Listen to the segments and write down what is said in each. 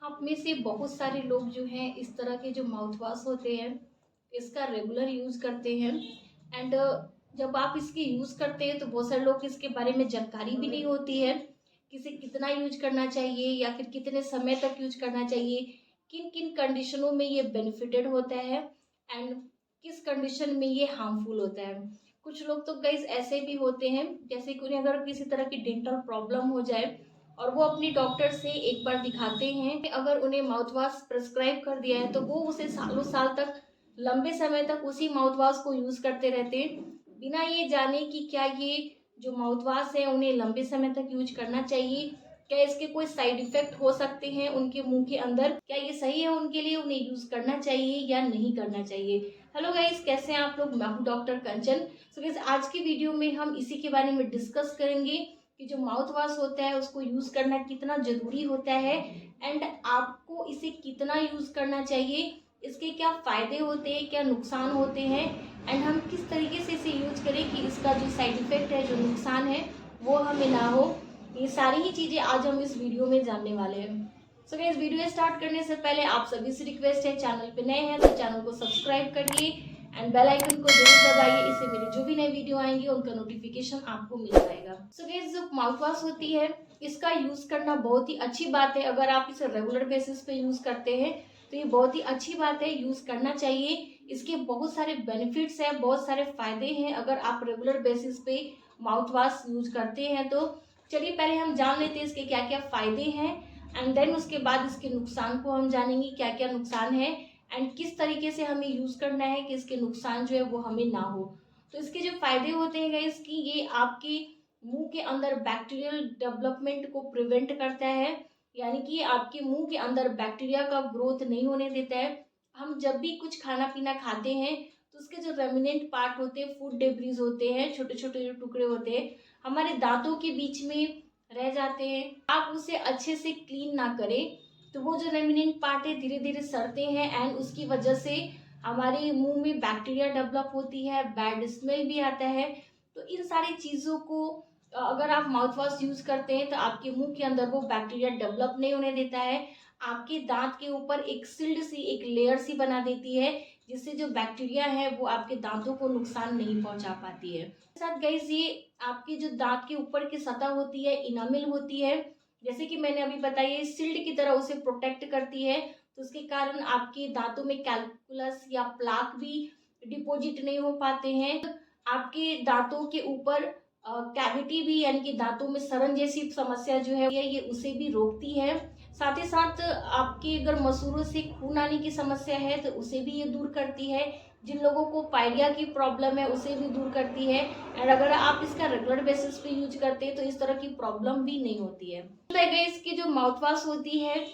आप में से बहुत सारे लोग जो हैं इस तरह के जो माउथ वॉश होते हैं इसका रेगुलर यूज़ करते हैं। एंड जब आप इसके यूज़ करते हैं तो बहुत सारे लोग इसके बारे में जानकारी भी नहीं होती है कि इसे कितना यूज करना चाहिए या फिर कितने समय तक यूज करना चाहिए, किन किन कंडीशनों में ये बेनिफिटेड होता है एंड किस कंडीशन में ये हार्मफुल होता है। कुछ लोग तो गाइस ऐसे भी होते हैं जैसे कि उन्हें अगर किसी तरह की डेंटल प्रॉब्लम हो जाए और वो अपनी डॉक्टर से एक बार दिखाते हैं कि अगर उन्हें माउथ वॉश प्रिस्क्राइब कर दिया है तो वो उसे सालों साल तक लंबे समय तक उसी माउथ वॉश को यूज करते रहते हैं बिना ये जाने कि क्या ये जो माउथ वॉश है उन्हें लंबे समय तक यूज करना चाहिए, क्या इसके कोई साइड इफेक्ट हो सकते हैं उनके मुंह के अंदर, क्या ये सही है उनके लिए, उन्हें यूज करना चाहिए या नहीं करना चाहिए। हेलो गाइस, कैसे हैं आप लोग। मैं हूं डॉक्टर कंचन। सो गाइस, आज की वीडियो में हम इसी के बारे में डिस्कस करेंगे कि जो माउथ वॉश होता है उसको यूज करना कितना जरूरी होता है एंड आपको इसे कितना यूज करना चाहिए, इसके क्या फायदे होते हैं, क्या नुकसान होते हैं एंड हम किस तरीके से इसे यूज करें कि इसका जो साइड इफेक्ट है, जो नुकसान है, वो हमें ना हो। ये सारी ही चीजें आज हम इस वीडियो में जानने वाले हैं। सो गाइस, वीडियो स्टार्ट करने से पहले आप सभी से रिक्वेस्ट है, चैनल पे नए हैं तो चैनल को सब्सक्राइब करिए एंड बेल आइकन को जरूर दबाइए, इससे मेरे जो भी नए वीडियो आएंगे उनका नोटिफिकेशन आपको मिल जाएगा। सो गाइस, जो माउथ वॉश होती है इसका यूज करना बहुत ही अच्छी बात है। अगर आप इसे रेगुलर बेसिस पे यूज करते हैं तो ये बहुत ही अच्छी बात है, यूज करना चाहिए। इसके बहुत सारे बेनिफिट्स हैं, बहुत सारे फायदे हैं अगर आप रेगुलर बेसिस पे माउथ वॉश यूज करते हैं तो। चलिए पहले हम जान लेते हैं इसके क्या क्या फायदे हैं एंड देन उसके बाद इसके नुकसान को हम जानेंगे क्या क्या नुकसान है एंड किस तरीके से हमें यूज करना है कि इसके नुकसान जो है वो हमें ना हो। तो इसके जो फायदे होते हैं गाइस कि ये आपके मुंह के अंदर बैक्टीरियल डेवलपमेंट को प्रिवेंट करता है, यानी कि आपके मुंह के अंदर बैक्टीरिया का ग्रोथ नहीं होने देता है। हम जब भी कुछ खाना पीना खाते हैं तो उसके जो रेमिनेंट पार्ट होते हैं, फूड डेब्रीज होते हैं, छोटे छोटे जो टुकड़े होते हैं, हमारे दांतों के बीच में रह जाते हैं। आप उसे अच्छे से क्लीन ना करें तो वो जो रेमिनेंट पार्ट है धीरे धीरे सड़ते हैं एंड उसकी वजह से हमारे मुंह में बैक्टीरिया डेवलप होती है, बैड स्मेल भी आता है। तो इन सारी चीज़ों को अगर आप माउथ वॉश यूज करते हैं तो आपके मुंह के अंदर वो बैक्टीरिया डेवलप नहीं होने देता है, आपके दांत के ऊपर एक सिल्ड सी, एक लेयर सी बना देती है जिससे जो बैक्टीरिया है वो आपके दांतों को नुकसान नहीं पहुंचा पाती है। साथ गाइस, ये आपके जो दांत के ऊपर की सतह होती है, इनामिल होती है, जैसे कि मैंने अभी बताया, सिल्ड की तरह उसे प्रोटेक्ट करती है। तो उसके कारण आपके दांतों में कैल्कुलस या प्लाक भी डिपॉजिट नहीं हो पाते हैं। आपके दांतों के ऊपर कैविटी भी, यानी कि दांतों में सड़न जैसी समस्या जो है ये उसे भी रोकती है। साथ ही साथ आपके अगर मसूड़ों से खून आने की समस्या है तो उसे भी ये दूर करती है। जिन लोगों को पायरिया की प्रॉब्लम है उसे भी दूर करती है एंड अगर आप इसका रेगुलर बेसिस पे यूज करते हैं तो इस तरह की प्रॉब्लम भी नहीं होती है। इसकी जो माउथ वॉश होती है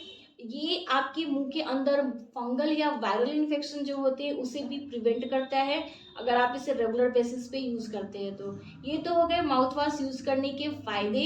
ये आपके मुंह के अंदर फंगल या वायरल इन्फेक्शन जो होते हैं उसे भी प्रिवेंट करता है अगर आप इसे रेगुलर बेसिस पे यूज करते हैं तो। ये तो हो गए माउथ वॉश यूज करने के फायदे।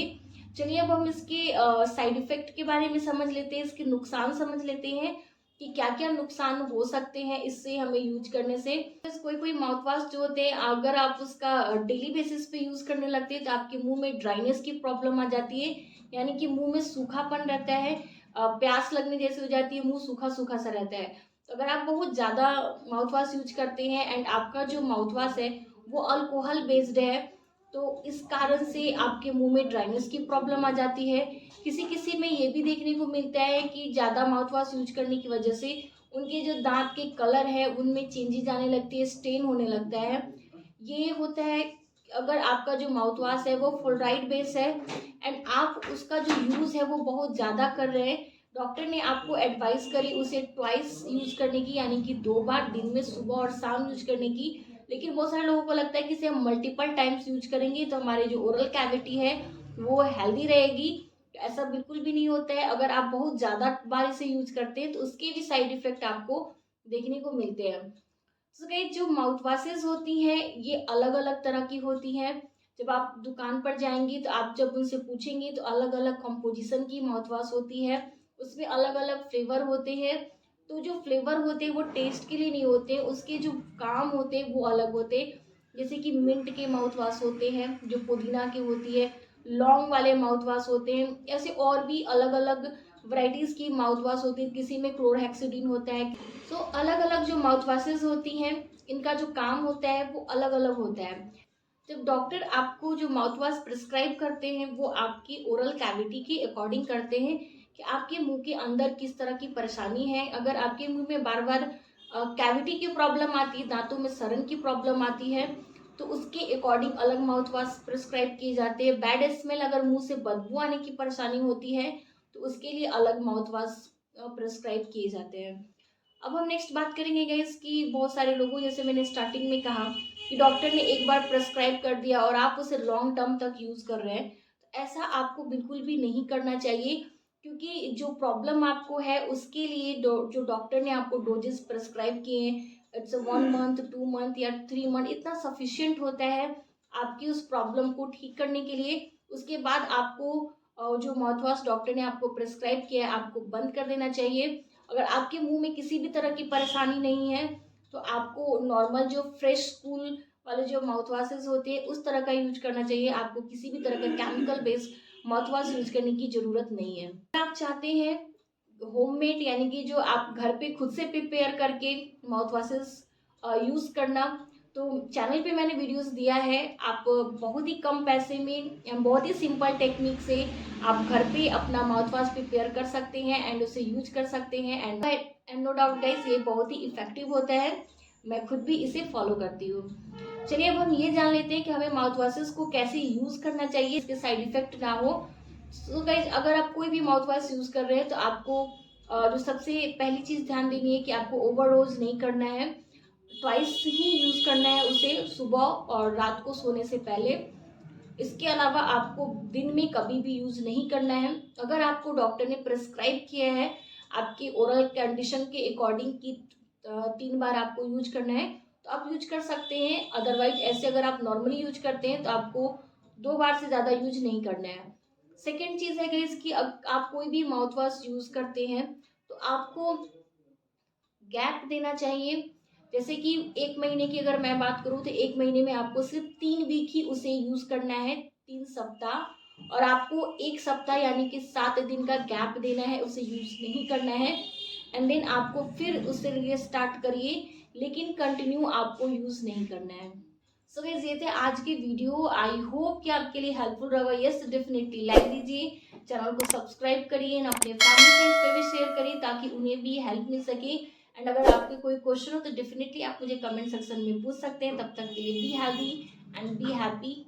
चलिए अब हम इसके साइड इफेक्ट के बारे में समझ लेते हैं, इसके नुकसान समझ लेते हैं कि क्या क्या नुकसान हो सकते हैं इससे हमें यूज करने से। कोई कोई माउथ वॉश जो होते हैं अगर आप उसका डेली बेसिस पे यूज करने लगते हैं तो आपके मुंह में ड्राइनेस की प्रॉब्लम आ जाती है, यानी कि मुंह में सूखापन रहता है, प्यास लगने जैसे हो जाती है, मुंह सूखा सूखा सा रहता है। तो अगर आप बहुत ज़्यादा माउथ वॉश यूज करते हैं एंड आपका जो माउथ वॉश है वो अल्कोहल बेस्ड है तो इस कारण से आपके मुंह में ड्राइनेस की प्रॉब्लम आ जाती है। किसी किसी में ये भी देखने को मिलता है कि ज़्यादा माउथ वॉश यूज करने की वजह से उनके जो दांत के कलर है उनमें चेंजेस आने लगती है, स्टेन होने लगता है। ये होता है अगर आपका जो माउथ वॉश है वो फ्लोराइड बेस है एंड आप उसका जो यूज़ है वो बहुत ज़्यादा कर रहे हैं। डॉक्टर ने आपको एडवाइस करी उसे ट्वाइस यूज करने की, यानी कि 2 बार दिन में, सुबह और शाम यूज करने की। लेकिन बहुत सारे लोगों को लगता है कि इसे हम मल्टीपल टाइम्स यूज करेंगे तो हमारे जो ओरल कैविटी है वो हेल्दी रहेगी। ऐसा बिल्कुल भी नहीं होता है। अगर आप बहुत ज़्यादा बार इसे यूज करते हैं तो उसके भी साइड इफेक्ट आपको देखने को मिलते हैं। तो गाइस, जो माउथ वॉशेज होती हैं ये अलग अलग तरह की होती हैं। जब आप दुकान पर जाएंगी तो आप जब उनसे पूछेंगे तो अलग अलग कंपोजिशन की माउथ वॉश होती है, उसमें अलग अलग फ्लेवर होते हैं। तो जो फ्लेवर होते हैं वो टेस्ट के लिए नहीं होते, उसके जो काम होते हैं वो अलग होते हैं। जैसे कि मिंट के माउथ वॉश होते हैं, जो पुदीना के होती है, लौंग वाले माउथ वॉश होते हैं, ऐसे और भी अलग अलग वैरायटीज़ की माउथ वॉश होती है, किसी में क्लोरहेक्सिडिन होता है। सो अलग अलग जो माउथ वॉशेज़ होती हैं, इनका जो काम होता है वो अलग अलग होता है। जब डॉक्टर आपको जो माउथ वॉश प्रिस्क्राइब करते हैं वो आपकी ओरल कैविटी के अकॉर्डिंग करते हैं कि आपके मुंह के अंदर किस तरह की परेशानी है। अगर आपके मुंह में बार बार कैविटी की प्रॉब्लम आती है, दांतों में सड़न की प्रॉब्लम आती है, तो उसके अकॉर्डिंग अलग माउथ वॉश प्रिस्क्राइब किए जाते हैं। बैड स्मेल, अगर मुंह से बदबू आने की परेशानी होती है तो उसके लिए अलग माउथ वॉश प्रिस्क्राइब किए जाते हैं। अब हम नेक्स्ट बात करेंगे गाइस कि बहुत सारे लोगों, जैसे मैंने स्टार्टिंग में कहा कि डॉक्टर ने एक बार प्रेस्क्राइब कर दिया और आप उसे लॉन्ग टर्म तक यूज कर रहे हैं, तो ऐसा आपको बिल्कुल भी नहीं करना चाहिए। क्योंकि जो प्रॉब्लम आपको है उसके लिए जो डॉक्टर ने आपको डोजेस प्रेस्क्राइब किए हैं, इट्स 1 मंथ, 2 मंथ या 3 मंथ, इतना सफिशियंट होता है आपकी उस प्रॉब्लम को ठीक करने के लिए। उसके बाद आपको जो माउथ वॉश डॉक्टर ने आपको प्रेस्क्राइब किया है आपको बंद कर देना चाहिए। अगर आपके मुंह में किसी भी तरह की परेशानी नहीं है तो आपको नॉर्मल जो फ्रेश स्कूल वाले जो माउथ वॉशेज होते हैं उस तरह का यूज करना चाहिए। आपको किसी भी तरह का chemical based mouth wash use करने की जरूरत नहीं है। अगर आप चाहते हैं होममेड, यानी कि जो आप घर पे खुद से प्रिपेयर करके माउथ वॉशेस यूज करना, तो चैनल पे मैंने वीडियोस दिया है। आप बहुत ही कम पैसे में बहुत ही सिंपल टेक्निक से आप घर पे अपना माउथ वॉश प्रिपेयर कर सकते हैं एंड उसे यूज कर सकते हैं। एंड नो डाउट गाइस, ये बहुत ही इफेक्टिव होता है। मैं खुद भी इसे फॉलो करती हूँ। चलिए अब हम ये जान लेते हैं कि हमें माउथ वॉशेस को कैसे यूज करना चाहिए, इसके साइड इफेक्ट ना हो। सो गाइज, अगर आप कोई भी माउथ वॉश यूज कर रहे हैं तो आपको जो सबसे पहली चीज ध्यान देनी है कि आपको ओवर डोज नहीं करना है। ट्वाइस ही यूज करना है उसे, सुबह और रात को सोने से पहले। इसके अलावा आपको दिन में कभी भी यूज नहीं करना है। अगर आपको डॉक्टर ने प्रेस्क्राइब किया है आपकी ओरल कंडीशन के अकॉर्डिंग कि 3 बार आपको यूज करना है तो आप यूज कर सकते हैं। अदरवाइज ऐसे अगर आप नॉर्मली यूज करते हैं तो आपको 2 बार से ज़्यादा यूज नहीं करना है। सेकेंड चीज़ है गाइस कि आप कोई भी माउथ वॉश यूज करते हैं तो आपको गैप देना चाहिए। जैसे कि 1 महीने की अगर मैं बात करूँ तो 1 महीने में आपको सिर्फ 3 वीक ही उसे यूज करना है, 3 सप्ताह। और आपको 1 सप्ताह यानी कि 7 दिन का गैप देना है, उसे यूज नहीं करना है। एंड देन आपको फिर उससे लिए स्टार्ट करिए, लेकिन कंटिन्यू आपको यूज नहीं करना है। सो गाइस, ये थे आज की वीडियो। आई होप कि आपके लिए हेल्पफुल रहा। यस, डेफिनेटली लाइक दीजिए, चैनल को सब्सक्राइब करिए, अपने फैमिली फ्रेंड्स पे भी शेयर करिए ताकि उन्हें भी हेल्प मिल सके। एंड अगर आपके कोई क्वेश्चन हो तो डेफिनेटली आप मुझे कमेंट सेक्शन में पूछ सकते हैं। तब तक के लिए be healthy and be happy.